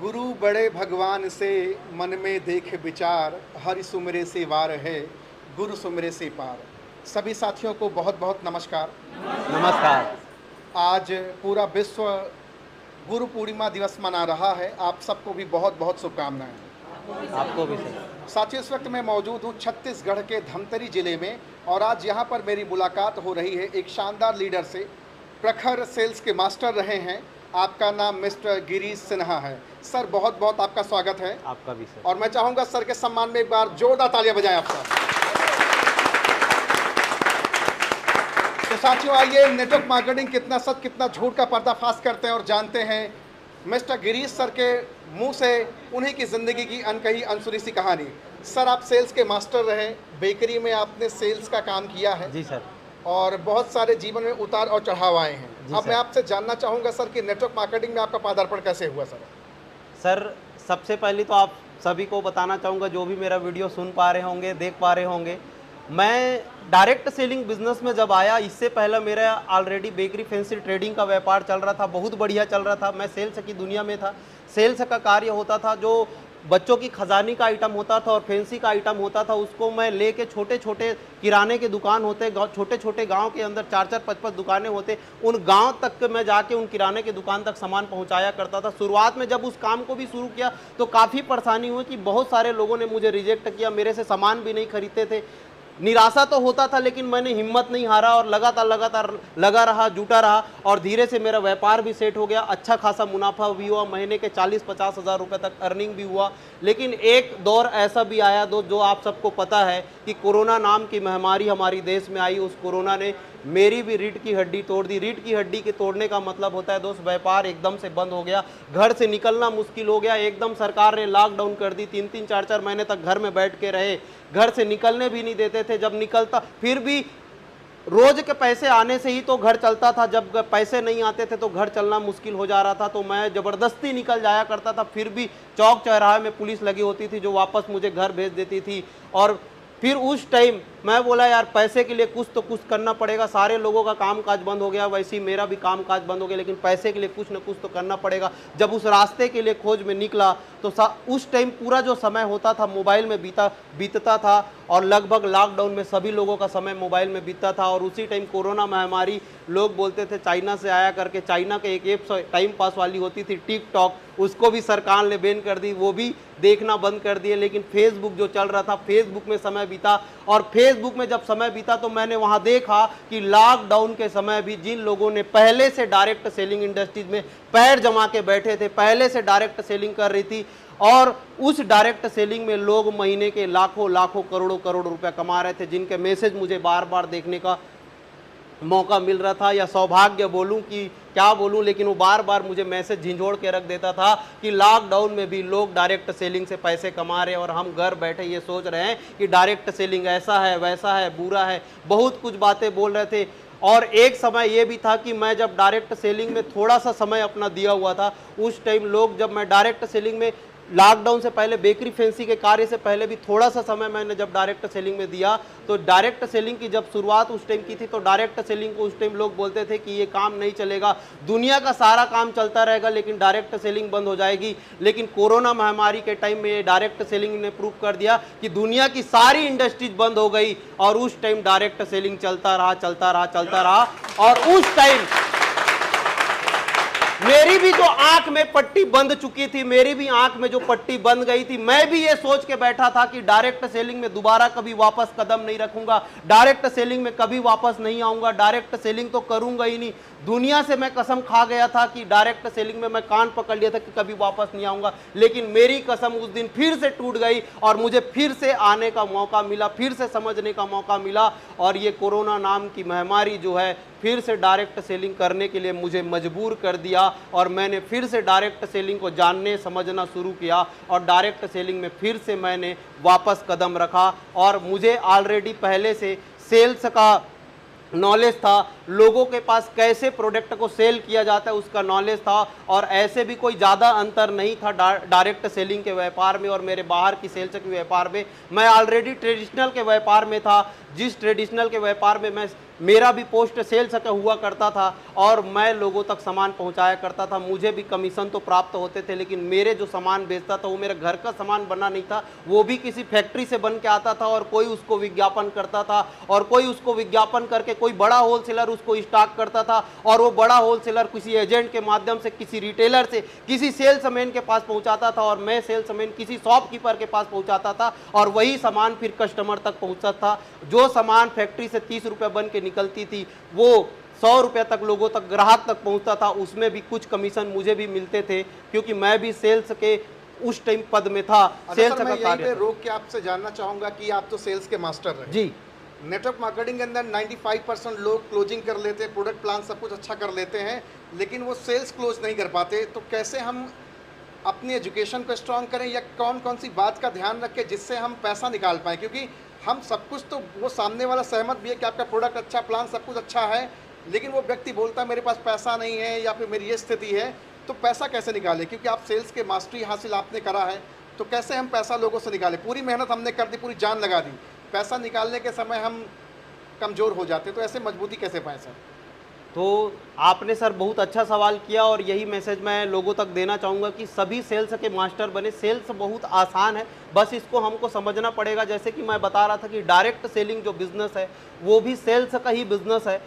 गुरु बड़े भगवान से मन में देख विचार, हरि सुमरे से वार है, गुरु सुमरे से पार। सभी साथियों को बहुत बहुत नमस्कार। नमस्कार। आज पूरा विश्व गुरु पूर्णिमा दिवस मना रहा है। आप सबको भी बहुत बहुत शुभकामनाएं। आपको भी सर। साथियों, इस वक्त मैं मौजूद हूँ छत्तीसगढ़ के धमतरी जिले में और आज यहाँ पर मेरी मुलाकात हो रही है एक शानदार लीडर से। प्रखर सेल्स के मास्टर रहे हैं। आपका नाम मिस्टर गिरीश सिन्हा है। सर, बहुत बहुत आपका स्वागत है। आपका भी सर। और मैं चाहूँगा सर के सम्मान में एक बार जोरदार तालियां बजाएं आप सब। तो साथियों, आइए नेटवर्क मार्केटिंग कितना सच कितना झूठ का पर्दाफाश करते हैं और जानते हैं मिस्टर गिरीश सर के मुंह से उन्हीं की ज़िंदगी की अनकही अनसुनी सी कहानी। सर, आप सेल्स के मास्टर रहे, बेकरी में आपने सेल्स का काम किया है। जी सर। और बहुत सारे जीवन में उतार और चढ़ाव आए हैं। अब मैं आपसे जानना चाहूँगा सर कि नेटवर्क मार्केटिंग में आपका पदार्पण कैसे हुआ सर? सर, सबसे पहले तो आप सभी को बताना चाहूँगा, जो भी मेरा वीडियो सुन पा रहे होंगे, देख पा रहे होंगे, मैं डायरेक्ट सेलिंग बिजनेस में जब आया, इससे पहले मेरा ऑलरेडी बेकरी फैंसी ट्रेडिंग का व्यापार चल रहा था, बहुत बढ़िया चल रहा था। मैं सेल्स की दुनिया में था। सेल्स का कार्य होता था, जो बच्चों की खजानी का आइटम होता था और फैंसी का आइटम होता था, उसको मैं लेके छोटे छोटे किराने के दुकान होते, छोटे छोटे गांव के अंदर 4-4, 5-5 दुकानें होते, उन गांव तक के मैं जाके उन किराने के दुकान तक सामान पहुंचाया करता था। शुरुआत में जब उस काम को भी शुरू किया तो काफ़ी परेशानी हुई कि बहुत सारे लोगों ने मुझे रिजेक्ट किया, मेरे से सामान भी नहीं खरीदते थे। निराशा तो होता था, लेकिन मैंने हिम्मत नहीं हारा और लगातार लगा रहा, जुटा रहा और धीरे से मेरा व्यापार भी सेट हो गया। अच्छा खासा मुनाफा भी हुआ, महीने के 40-50 हज़ार रुपये तक अर्निंग भी हुआ। लेकिन एक दौर ऐसा भी आया जो आप सबको पता है कि कोरोना नाम की महामारी हमारी देश में आई। उस कोरोना ने मेरी भी रीढ़ की हड्डी तोड़ दी। रीढ़ की हड्डी के तोड़ने का मतलब होता है दोस्त, व्यापार एकदम से बंद हो गया, घर से निकलना मुश्किल हो गया। एकदम सरकार ने लॉकडाउन कर दी, 3-3, 4-4 महीने तक घर में बैठ के रहे, घर से निकलने भी नहीं देते थे। जब निकलता, फिर भी रोज के पैसे आने से ही तो घर चलता था, जब पैसे नहीं आते थे तो घर चलना मुश्किल हो जा रहा था। तो मैं ज़बरदस्ती निकल जाया करता था, फिर भी चौक चौराहे में पुलिस लगी होती थी जो वापस मुझे घर भेज देती थी। और फिर उस टाइम मैं बोला, यार पैसे के लिए कुछ तो कुछ करना पड़ेगा। सारे लोगों का काम काज बंद हो गया, वैसे ही मेरा भी काम काज बंद हो गया, लेकिन पैसे के लिए कुछ ना कुछ तो करना पड़ेगा। जब उस रास्ते के लिए खोज में निकला तो उस टाइम पूरा जो समय होता था मोबाइल में बीतता था और लगभग लॉकडाउन में सभी लोगों का समय मोबाइल में बीतता था। और उसी टाइम कोरोना महामारी, लोग बोलते थे चाइना से आया करके। चाइना के एक ऐप टाइम पास वाली होती थी टिकटॉक, उसको भी सरकार ने बैन कर दी, वो भी देखना बंद कर दिए। लेकिन फेसबुक जो चल रहा था, फेसबुक में समय बीता और फेसबुक में जब समय बीता तो मैंने वहां देखा कि लॉकडाउन के समय भी जिन लोगों ने पहले से डायरेक्ट सेलिंग इंडस्ट्रीज में पैर जमा के बैठे थे, पहले से डायरेक्ट सेलिंग कर रही थी और उस डायरेक्ट सेलिंग में लोग महीने के लाखों करोड़ों रुपया कमा रहे थे, जिनके मैसेज मुझे बार बार देखने का मौका मिल रहा था, या सौभाग्य बोलूं कि क्या बोलूं, लेकिन वो बार बार मुझे मैसेज झिंझोड़ के रख देता था कि लॉकडाउन में भी लोग डायरेक्ट सेलिंग से पैसे कमा रहे हैं और हम घर बैठे ये सोच रहे हैं कि डायरेक्ट सेलिंग ऐसा है, वैसा है, बुरा है, बहुत कुछ बातें बोल रहे थे। और एक समय ये भी था कि मैं जब डायरेक्ट सेलिंग में थोड़ा सा समय अपना दिया हुआ था, उस टाइम लोग, जब मैं डायरेक्ट सेलिंग में लॉकडाउन से पहले बेकरी फैंसी के कार्य से पहले भी थोड़ा सा समय मैंने जब डायरेक्ट सेलिंग में दिया, तो डायरेक्ट सेलिंग की जब शुरुआत उस टाइम की थी तो डायरेक्ट सेलिंग को उस टाइम लोग बोलते थे कि ये काम नहीं चलेगा, दुनिया का सारा काम चलता रहेगा लेकिन डायरेक्ट सेलिंग बंद हो जाएगी। लेकिन कोरोना महामारी के टाइम में ये डायरेक्ट सेलिंग ने प्रूव कर दिया कि दुनिया की सारी इंडस्ट्रीज बंद हो गई और उस टाइम डायरेक्ट सेलिंग चलता रहा। और उस टाइम मेरी भी जो आंख में पट्टी बंद चुकी थी, मेरी भी आंख में जो पट्टी बंद गई थी, मैं भी ये सोच के बैठा था कि डायरेक्ट सेलिंग में दोबारा कभी वापस कदम नहीं रखूंगा, डायरेक्ट सेलिंग में कभी वापस नहीं आऊंगा, डायरेक्ट सेलिंग तो करूंगा ही नहीं। दुनिया से मैं कसम खा गया था कि डायरेक्ट सेलिंग में मैं कान पकड़ लिया था कि कभी वापस नहीं आऊंगा, लेकिन मेरी कसम उस दिन फिर से टूट गई और मुझे फिर से आने का मौका मिला, फिर से समझने का मौका मिला। और ये कोरोना नाम की महामारी जो है फिर से डायरेक्ट सेलिंग करने के लिए मुझे मजबूर कर दिया और मैंने फिर से डायरेक्ट सेलिंग को जानने समझना शुरू किया और डायरेक्ट सेलिंग में फिर से मैंने वापस कदम रखा। और मुझे ऑलरेडी पहले से सेल्स का नॉलेज था, लोगों के पास कैसे प्रोडक्ट को सेल किया जाता है उसका नॉलेज था और ऐसे भी कोई ज़्यादा अंतर नहीं था डायरेक्ट सेलिंग के व्यापार में और मेरे बाहर की सेल्स के व्यापार में। मैं ऑलरेडी ट्रेडिशनल के व्यापार में था, जिस ट्रेडिशनल के व्यापार में मैं मेरा भी पोस्ट सेल्स का हुआ करता था और मैं लोगों तक सामान पहुंचाया करता था। मुझे भी कमीशन तो प्राप्त होते थे, लेकिन मेरे जो सामान बेचता था वो मेरे घर का सामान बना नहीं था, वो भी किसी फैक्ट्री से बन के आता था और कोई उसको विज्ञापन करता था और कोई उसको विज्ञापन करके कोई बड़ा होलसेलर उसको स्टॉक करता था और वो बड़ा होलसेलर किसी एजेंट के माध्यम से, किसी रिटेलर से, किसी सेल्समैन के पास पहुंचाता था और मैं सेल्समैन किसी शॉपकीपर के पास पहुंचाता था और वही सामान फिर कस्टमर तक पहुंचता था। जो सामान फैक्ट्री से 30 रुपये बन के निकलती थी वो 100 रुपये तक लोगों तक, ग्राहक तक पहुंचता था। उसमें भी कुछ कमीशन मुझे भी मिलते थे क्योंकि मैं भी सेल्स के उस टाइम पद में था। सेल्स का कार्य रोक के आपसे जानना चाहूंगा कि आप तो सेल्स के मास्टर रहे जी। नेटवर्क मार्केटिंग के अंदर 95% लोग क्लोजिंग कर लेते हैं, प्रोडक्ट प्लान सब कुछ अच्छा कर लेते हैं, लेकिन वो सेल्स क्लोज नहीं कर पाते। तो कैसे हम अपनी एजुकेशन को स्ट्रॉन्ग करें या कौन कौन सी बात का ध्यान रखें जिससे हम पैसा निकाल पाएँ? क्योंकि हम सब कुछ तो, वो सामने वाला सहमत भी है कि आपका प्रोडक्ट अच्छा, प्लान सब कुछ अच्छा है, लेकिन वो व्यक्ति बोलता है मेरे पास पैसा नहीं है या फिर मेरी ये स्थिति है। तो पैसा कैसे निकालें? क्योंकि आप सेल्स के मास्टरी हासिल आपने करा है, तो कैसे हम पैसा लोगों से निकालें? पूरी मेहनत हमने कर दी, पूरी जान लगा दी, पैसा निकालने के समय हम कमज़ोर हो जाते, तो ऐसे मजबूती कैसे पाएँ सर? तो आपने सर बहुत अच्छा सवाल किया और यही मैसेज मैं लोगों तक देना चाहूँगा कि सभी सेल्स के मास्टर बने। सेल्स बहुत आसान है, बस इसको हमको समझना पड़ेगा। जैसे कि मैं बता रहा था कि डायरेक्ट सेलिंग जो बिज़नेस है वो भी सेल्स का ही बिज़नेस है,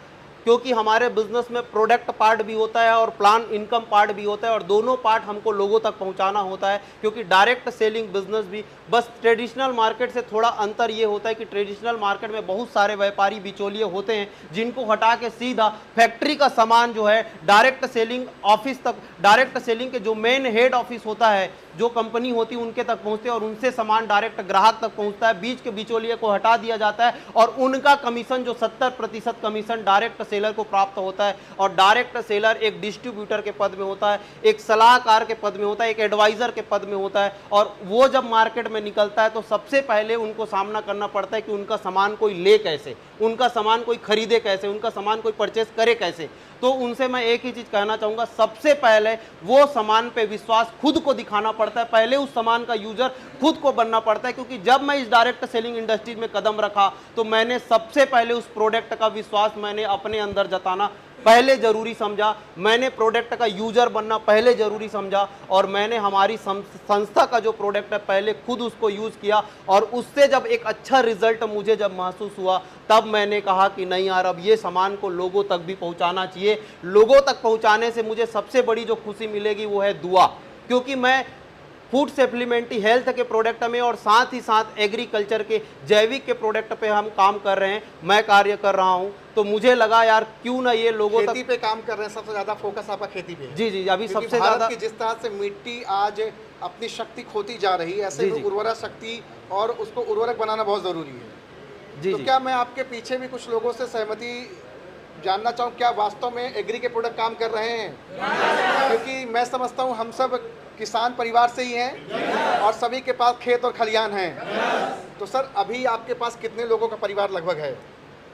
क्योंकि हमारे बिजनेस में प्रोडक्ट पार्ट भी होता है और प्लान इनकम पार्ट भी होता है और दोनों पार्ट हमको लोगों तक पहुंचाना होता है। क्योंकि डायरेक्ट सेलिंग बिजनेस भी, बस ट्रेडिशनल मार्केट से थोड़ा अंतर ये होता है कि ट्रेडिशनल मार्केट में बहुत सारे व्यापारी बिचौलिए होते हैं जिनको हटा के सीधा फैक्ट्री का सामान जो है डायरेक्ट सेलिंग ऑफिस तक, डायरेक्ट सेलिंग के जो मेन हेड ऑफिस होता है, जो कंपनी होती है उनके तक पहुंचते हैं और उनसे सामान डायरेक्ट ग्राहक तक पहुंचता है। बीच के बिचौलिए को हटा दिया जाता है और उनका कमीशन जो 70% कमीशन डायरेक्ट सेलर को प्राप्त होता है। और डायरेक्ट सेलर एक डिस्ट्रीब्यूटर के पद में होता है, एक सलाहकार के पद में होता है, एक एडवाइजर के पद में होता है। और वो जब मार्केट में निकलता है तो सबसे पहले उनको सामना करना पड़ता है कि उनका सामान कोई ले कैसे, उनका सामान कोई खरीदे कैसे, उनका सामान कोई परचेस करे कैसे। तो उनसे मैं एक ही चीज कहना चाहूंगा, सबसे पहले वो सामान पे विश्वास खुद को दिखाना पड़ता है, पहले उस सामान का यूजर खुद को बनना पड़ता है। क्योंकि जब मैं इस डायरेक्ट सेलिंग इंडस्ट्री में कदम रखा तो मैंने सबसे पहले उस प्रोडक्ट का विश्वास मैंने अपने अंदर जताना पहले जरूरी समझा, मैंने प्रोडक्ट का यूजर बनना पहले जरूरी समझा और मैंने हमारी संस्था का जो प्रोडक्ट है पहले खुद उसको यूज किया। और उससे जब एक अच्छा रिजल्ट मुझे जब महसूस हुआ तब मैंने कहा कि नहीं यार, अब ये सामान को लोगों तक भी पहुंचाना चाहिए। लोगों तक पहुंचाने से मुझे सबसे बड़ी जो खुशी मिलेगी वो है दुआ, क्योंकि मैं फूड सप्लीमेंट्री हेल्थ के प्रोडक्ट में और साथ ही साथ एग्रीकल्चर के जैविक के प्रोडक्ट पे हम काम कर रहे हैं, मैं कार्य कर रहा हूं। तो मुझे लगा यार क्यों ना ये लोगों तक, खेती पे काम कर रहे हैं, सबसे ज्यादा फोकस आपका खेती पे है। जी जी, अभी सबसे भारत ज्यादा की जिस तरह से मिट्टी आज अपनी शक्ति खोती जा रही है, ऐसे में उर्वरक शक्ति और उसको उर्वरक बनाना बहुत जरूरी है। जी तो जी। क्या मैं आपके पीछे भी कुछ लोगों से सहमति जानना चाहूँ, क्या वास्तव में एग्री के प्रोडक्ट काम कर रहे हैं? क्योंकि मैं समझता हूँ हम सब किसान परिवार से ही हैं और सभी के पास खेत और खलियान हैं। तो सर अभी आपके पास कितने लोगों का परिवार लगभग है?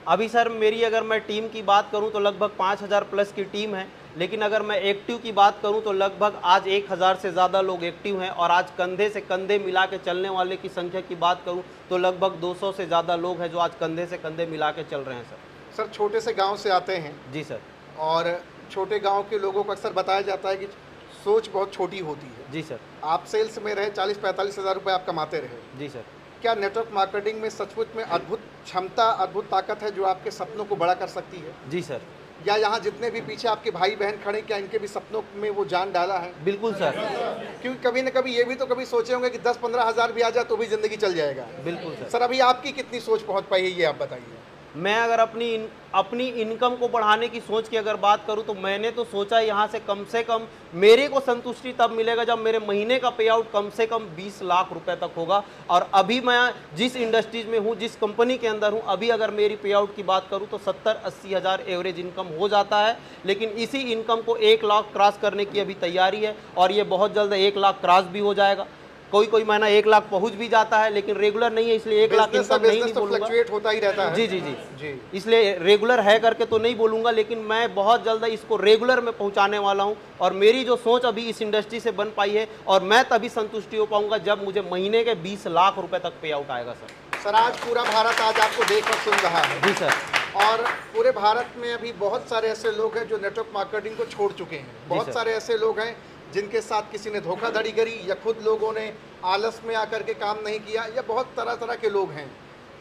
अभी सर मेरी अगर मैं टीम की बात करूं तो लगभग 5000 प्लस की टीम है, लेकिन अगर मैं एक्टिव की बात करूं तो लगभग आज 1000 से ज़्यादा लोग एक्टिव हैं। और आज कंधे से कंधे मिला के चलने वाले की संख्या की बात करूं तो लगभग 200 से ज़्यादा लोग हैं जो आज कंधे से कंधे मिला के चल रहे हैं सर। सर छोटे से गाँव से आते हैं। जी सर। और छोटे गाँव के लोगों को अक्सर बताया जाता है कि सोच बहुत छोटी होती है। जी सर। आप सेल्स में रहे, 40-45 हज़ार रुपये आप कमाते रहे। जी सर। क्या नेटवर्क मार्केटिंग में सचमुच में अद्भुत क्षमता, अद्भुत ताकत है जो आपके सपनों को बड़ा कर सकती है? जी सर। या यहाँ जितने भी पीछे आपके भाई बहन खड़े, क्या इनके भी सपनों में वो जान डाला है? बिल्कुल सर। क्योंकि कभी न कभी ये भी तो कभी सोचे होंगे कि 10-15 हज़ार भी आ जाए तो भी ज़िंदगी चल जाएगा। बिल्कुल सर। सर अभी आपकी कितनी सोच पहुँच पाई है, ये आप बताइए। मैं अगर अपनी इनकम को बढ़ाने की सोच की अगर बात करूं तो मैंने तो सोचा यहाँ से कम मेरे को संतुष्टि तब मिलेगा जब मेरे महीने का पे आउट कम से कम 20 लाख रुपए तक होगा। और अभी मैं जिस इंडस्ट्रीज में हूँ, जिस कंपनी के अंदर हूँ, अभी अगर मेरी पे आउट की बात करूँ तो 70-80 हज़ार एवरेज इनकम हो जाता है। लेकिन इसी इनकम को 1 लाख क्रॉस करने की अभी तैयारी है और ये बहुत जल्द 1 लाख क्रॉस भी हो जाएगा। कोई महीना 1 लाख पहुंच भी जाता है, लेकिन रेगुलर नहीं है, इसलिए 1 लाख इनकम नहीं बोलूंगा। फ्लक्चुएट होता ही रहता है। जी जी जी जी, इसलिए रेगुलर है करके तो नहीं बोलूंगा, लेकिन मैं बहुत जल्द इसको रेगुलर में पहुंचाने वाला हूं। और मेरी जो सोच अभी इस इंडस्ट्री से बन पाई है और मैं तभी संतुष्टि हो पाऊंगा जब मुझे महीने के 20 लाख रुपए तक पे आउट आएगा सर। सर आज पूरा भारत आज आपको देख और सुन रहा है। जी सर। और पूरे भारत में अभी बहुत सारे ऐसे लोग हैं जो नेटवर्क मार्केटिंग को छोड़ चुके हैं। बहुत सारे ऐसे लोग हैं जिनके साथ किसी ने धोखाधड़ी करी या खुद लोगों ने आलस में आकर के काम नहीं किया, या बहुत तरह तरह के लोग हैं।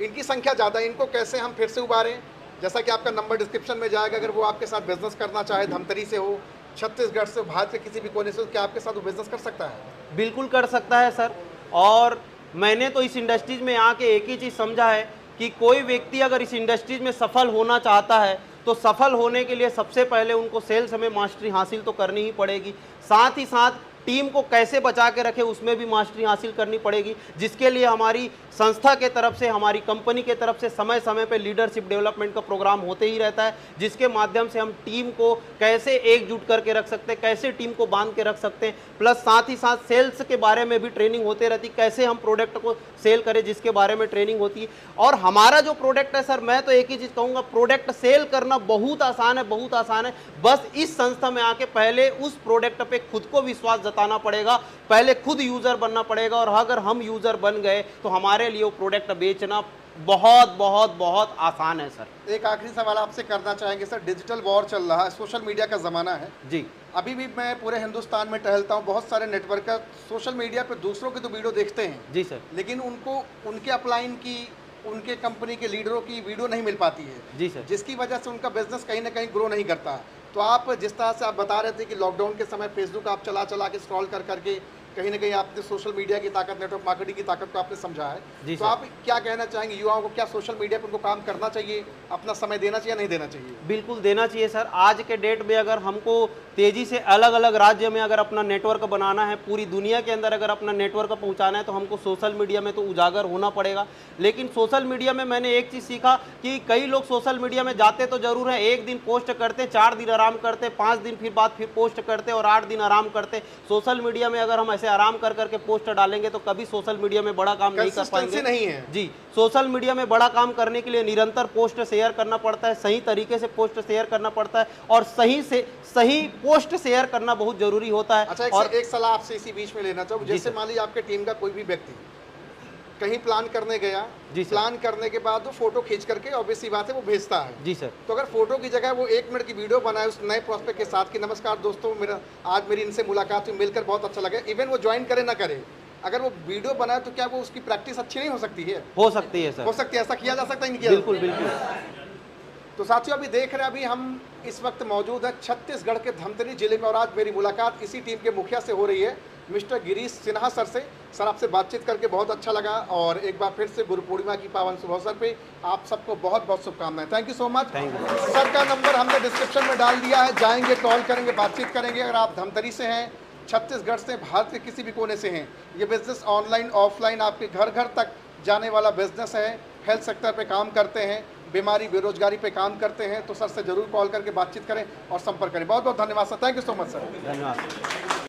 इनकी संख्या ज़्यादा है, इनको कैसे हम फिर से उबारें? जैसा कि आपका नंबर डिस्क्रिप्शन में जाएगा, अगर वो आपके साथ बिजनेस करना चाहे, धमतरी से हो, छत्तीसगढ़ से, भारत के किसी भी कोने से, क्या आपके साथ वो बिजनेस कर सकता है? बिल्कुल कर सकता है सर। और मैंने तो इस इंडस्ट्रीज में आके एक ही चीज़ समझा है कि कोई व्यक्ति अगर इस इंडस्ट्रीज में सफल होना चाहता है तो सफल होने के लिए सबसे पहले उनको सेल्स में मास्टरी हासिल तो करनी ही पड़ेगी। साथ ही साथ टीम को कैसे बचा के रखे उसमें भी मास्टरी हासिल करनी पड़ेगी, जिसके लिए हमारी संस्था के तरफ से, हमारी कंपनी के तरफ से समय समय पे लीडरशिप डेवलपमेंट का प्रोग्राम होते ही रहता है, जिसके माध्यम से हम टीम को कैसे एकजुट करके रख सकते हैं, कैसे टीम को बांध के रख सकते हैं। प्लस साथ ही साथ सेल्स के बारे में भी ट्रेनिंग होते रहती है, कैसे हम प्रोडक्ट को सेल करें जिसके बारे में ट्रेनिंग होती है। और हमारा जो प्रोडक्ट है सर, मैं तो एक ही चीज़ कहूँगा, प्रोडक्ट सेल करना बहुत आसान है, बहुत आसान है। बस इस संस्था में आके पहले उस प्रोडक्ट पे खुद को विश्वास जताना पड़ेगा, पहले खुद यूज़र बनना पड़ेगा, और अगर हम यूज़र बन गए तो हमारे लिए वो प्रोडक्ट बेचना बहुत बहुत बहुत आसान है सर। एक आखिरी सवाल आपसे करना चाहेंगे सर, डिजिटल वॉर चल रहा है, सोशल मीडिया का ज़माना है जी। अभी भी मैं पूरे हिंदुस्तान में टहलता हूँ, बहुत सारे नेटवर्कर सोशल मीडिया पे दूसरों की तो वीडियो देखते हैं जी सर, लेकिन उनको उनके अपलाइन की, उनके कंपनी के लीडरों की वीडियो नहीं मिल पाती है जी सर, जिसकी वजह से उनका बिजनेस कहीं ना कहीं ग्रो नहीं करता। तो आप जिस तरह से आप बता रहे थे कि लॉकडाउन के समय फेसबुक आप चला चला के स्क्रॉल कर करके कहीं ना कहीं आपने सोशल मीडिया की ताकत, नेटवर्क मार्केटिंग की ताकत को आपने समझा है, तो आप क्या कहना चाहेंगे युवाओं को? क्या सोशल मीडिया पर उनको काम करना चाहिए, अपना समय देना चाहिए, नहीं देना चाहिए? बिल्कुल देना चाहिए सर। आज के डेट में अगर हमको तेज़ी से अलग अलग राज्य में अगर अपना नेटवर्क बनाना है, पूरी दुनिया के अंदर अगर अपना नेटवर्क पहुंचाना है, तो हमको सोशल मीडिया में तो उजागर होना पड़ेगा। लेकिन सोशल मीडिया में मैंने एक चीज़ सीखा कि कई लोग सोशल मीडिया में जाते तो जरूर है, एक दिन पोस्ट करते, 4 दिन आराम करते, 5 दिन फिर बाद फिर पोस्ट करते और 8 दिन आराम करते। सोशल मीडिया में अगर हम ऐसे आराम कर करके पोस्ट डालेंगे तो कभी सोशल मीडिया में बड़ा काम नहीं कर पाएंगे। नहीं है जी, सोशल मीडिया में बड़ा काम करने के लिए निरंतर पोस्ट शेयर करना पड़ता है, सही तरीके से पोस्ट शेयर करना पड़ता है, और सही पोस्ट शेयर करना बहुत जरूरी होता है। अच्छा, एक सलाह आपसे इसी बीच में लेना चाहूँ, जैसे मान लीजिए आपके टीम का कोई भी व्यक्ति कहीं प्लान करने गया, प्लान करने के बाद वो फोटो खींच करके ऑब्वियस सी बात है वो भेजता है जी सर, तो अगर फोटो की जगह वो 1 मिनट की वीडियो बनाए उस नए प्रोस्पेक्ट के साथ कि नमस्कार दोस्तों, आज मेरी इनसे मुलाकात हुई, मिलकर बहुत अच्छा लगा, इवन वो ज्वाइन करे ना करे, अगर वो वीडियो बनाए तो क्या वो उसकी प्रैक्टिस अच्छी नहीं हो सकती है? हो सकती है सर, हो सकती है, ऐसा किया जा सकता है? नहीं, बिल्कुल बिल्कुल। तो साथियों अभी देख रहे हैं, अभी हम इस वक्त मौजूद है छत्तीसगढ़ के धमतरी जिले में, और आज मेरी मुलाकात इसी टीम के मुखिया से हो रही है, मिस्टर गिरीश सिन्हा सर से। सर आपसे बातचीत करके बहुत अच्छा लगा, और एक बार फिर से गुरु पूर्णिमा की पावन शुभ अवसर पे आप सबको बहुत बहुत शुभकामनाएं। Thank you so much. Sir का नंबर हमने डिस्क्रिप्शन में डाल दिया है, जाएंगे, कॉल करेंगे, बातचीत करेंगे। अगर आप धमतरी से हैं, छत्तीसगढ़ से, भारत के किसी भी कोने से हैं, ये बिजनेस ऑनलाइन ऑफलाइन आपके घर घर तक जाने वाला बिजनेस है। हेल्थ सेक्टर पे काम करते हैं, बीमारी बेरोजगारी पे काम करते हैं, तो सर से जरूर कॉल करके बातचीत करें और संपर्क करें। बहुत बहुत धन्यवाद sir, thank you so much sir. धन्यवाद।